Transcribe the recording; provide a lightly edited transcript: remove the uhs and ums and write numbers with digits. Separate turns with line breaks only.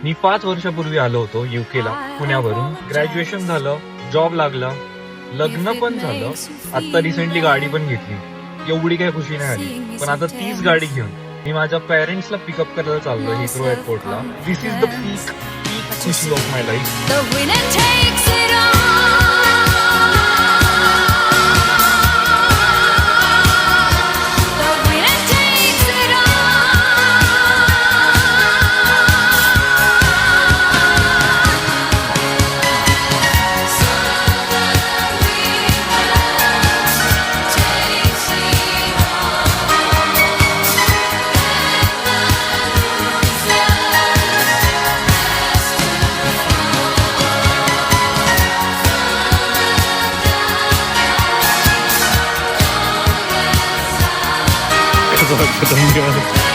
मी 5 वर्षापूर्वी आलो होतो युकेला पुण्यावरून. ग्रॅज्युएशन झालं, जॉब लागला, लग्न पण झालं. आता रिसेंटली गाडी पण घेतली. एवढी काही खुशी नाही आली, पण आता तीच गाडी घेऊन मी माझ्या पेरेंट्सला पिकअप करायला चाललो हिथ्रो एअरपोर्टला. दिस इज द पीक खुशी of my life. Don't go.